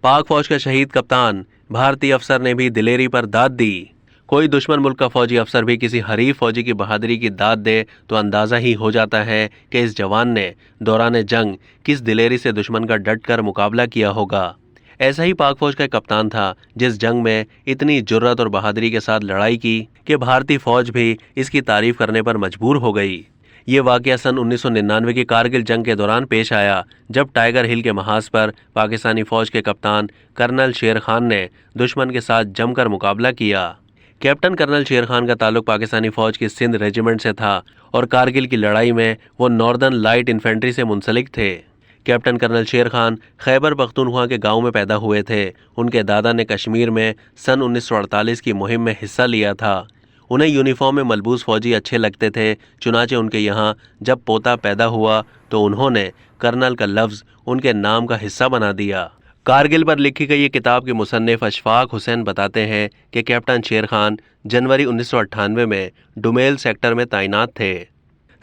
पाक फौज का शहीद कप्तान भारतीय अफसर ने भी दिलेरी पर दाद दी। कोई दुश्मन मुल्क का फौजी अफसर भी किसी हरीफ फौजी की बहादुरी की दाद दे तो अंदाजा ही हो जाता है कि इस जवान ने दौरान जंग किस दिलेरी से दुश्मन का डट कर मुकाबला किया होगा। ऐसा ही पाक फौज का एक कप्तान था जिस जंग में इतनी जुर्रत और बहादुरी के साथ लड़ाई की कि भारतीय फौज भी इसकी तारीफ करने पर मजबूर हो गई। ये वाकया सन 1999 की कारगिल जंग के दौरान पेश आया, जब टाइगर हिल के महाज पर पाकिस्तानी फौज के कप्तान कर्नल शेर खान ने दुश्मन के साथ जमकर मुकाबला किया। कैप्टन कर्नल शेर खान का ताल्लुक पाकिस्तानी फौज की सिंध रेजिमेंट से था और कारगिल की लड़ाई में वो नॉर्दर्न लाइट इन्फेंट्री से मुंसलिक थे। कैप्टन कर्नल शेर खान खैबर पख्तूनख्वा के गांव में पैदा हुए थे। उनके दादा ने कश्मीर में सन 1948 की मुहिम में हिस्सा लिया था। उन्हें यूनिफॉर्म में मलबूस फौजी अच्छे लगते थे, चुनाचे उनके यहाँ जब पोता पैदा हुआ तो उन्होंने कर्नल का लफ्ज़ उनके नाम का हिस्सा बना दिया। कारगिल पर लिखी गई ये किताब के मुसन्निफ अशफाक हुसैन बताते हैं कि कैप्टन शेर खान जनवरी 1998 में डुमेल सेक्टर में तैनात थे।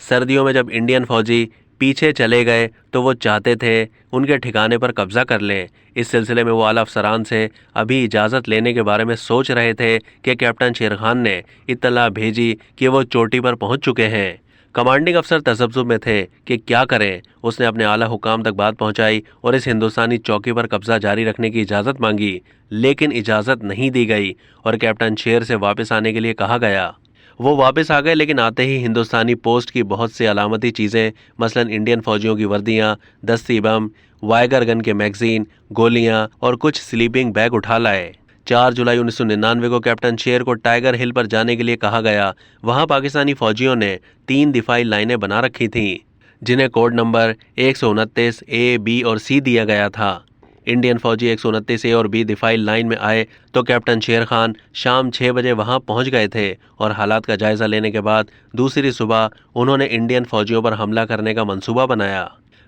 सर्दियों में जब इंडियन फौजी पीछे चले गए तो वो चाहते थे उनके ठिकाने पर कब्जा कर लें। इस सिलसिले में वो आला अफसरान से अभी इजाज़त लेने के बारे में सोच रहे थे कि कैप्टन शेर खान ने इत्तला भेजी कि वो चोटी पर पहुंच चुके हैं। कमांडिंग अफसर तसब्जुब में थे कि क्या करें। उसने अपने आला हुकाम तक बात पहुंचाई और इस हिंदुस्तानी चौकी पर कब्जा जारी रखने की इजाज़त मांगी, लेकिन इजाज़त नहीं दी गई और कैप्टन शेर से वापस आने के लिए कहा गया। वो वापस आ गए, लेकिन आते ही हिंदुस्तानी पोस्ट की बहुत सी अलामती चीज़ें, मसलन इंडियन फौजियों की वर्दियाँ, दस्ती बम, वाइगर गन के मैगजीन, गोलियाँ और कुछ स्लीपिंग बैग उठा लाए। 4 जुलाई 1999 को कैप्टन शेर को टाइगर हिल पर जाने के लिए कहा गया। वहाँ पाकिस्तानी फौजियों ने 3 दिफाई लाइनें बना रखी थीं, जिन्हें कोड नंबर 129 ए, बी और सी दिया गया था। इंडियन फौजी 129 ए और बी दिफाई लाइन में आए तो कैप्टन शेर खान शाम 6 बजे वहां पहुंच गए थे और हालात का जायजा लेने के बाद दूसरी सुबह उन्होंने इंडियन फौजियों पर हमला करने का मंसूबा बनाया।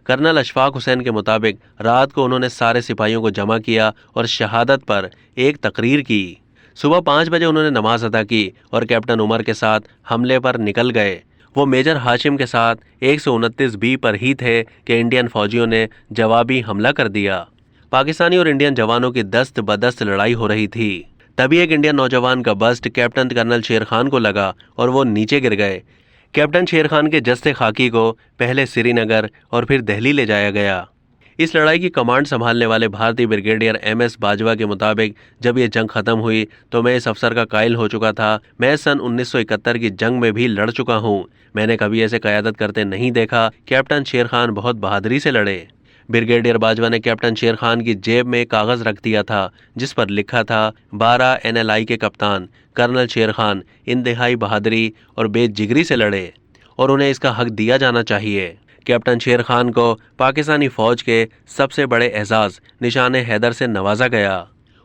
कर्नल अशफाक हुसैन के मुताबिक रात को उन्होंने सारे सिपाहियों को जमा किया और शहादत पर एक तकरीर की। सुबह 5 बजे उन्होंने नमाज अदा की और कैप्टन उमर के साथ हमले पर निकल गए। वो मेजर हाशिम के साथ 129 बी पर ही थे कि इंडियन फौजियों ने जवाबी हमला कर दिया। पाकिस्तानी और इंडियन जवानों की दस्त बदस्त लड़ाई हो रही थी। तभी एक इंडियन नौजवान का बस्ट कैप्टन कर्नल शेर खान को लगा और वो नीचे गिर गए। कैप्टन शेर खान के जस्ते खाकी को पहले श्रीनगर और फिर दिल्ली ले जाया गया। इस लड़ाई की कमांड संभालने वाले भारतीय ब्रिगेडियर MS बाजवा के मुताबिक, जब ये जंग खत्म हुई तो मैं इस अफसर का कायल हो चुका था। मैं सन 1971 की जंग में भी लड़ चुका हूँ। मैंने कभी ऐसे क़यादत करते नहीं देखा। कैप्टन शेर खान बहुत बहादुरी से लड़े। ब्रिगेडियर बाजवा ने कैप्टन शेर खान की जेब में कागज़ रख दिया था जिस पर लिखा था 12 NLI के कप्तान कर्नल शेर खान इंतहाई बहादुरी और बेजिगरी से लड़े और उन्हें इसका हक दिया जाना चाहिए। कैप्टन शेर खान को पाकिस्तानी फ़ौज के सबसे बड़े एजाज़ निशान हैदर से नवाजा गया।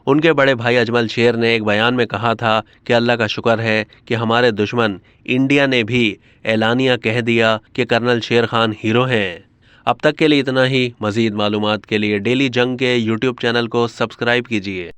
उनके बड़े भाई अजमल शेर ने एक बयान में कहा था कि अल्लाह का शुक्र है कि हमारे दुश्मन इंडिया ने भी एलानिया कह दिया कि कर्नल शेर खान हीरो हैं। अब तक के लिए इतना ही। मज़ीद मालूमात के लिए डेली जंग के YouTube चैनल को सब्सक्राइब कीजिए।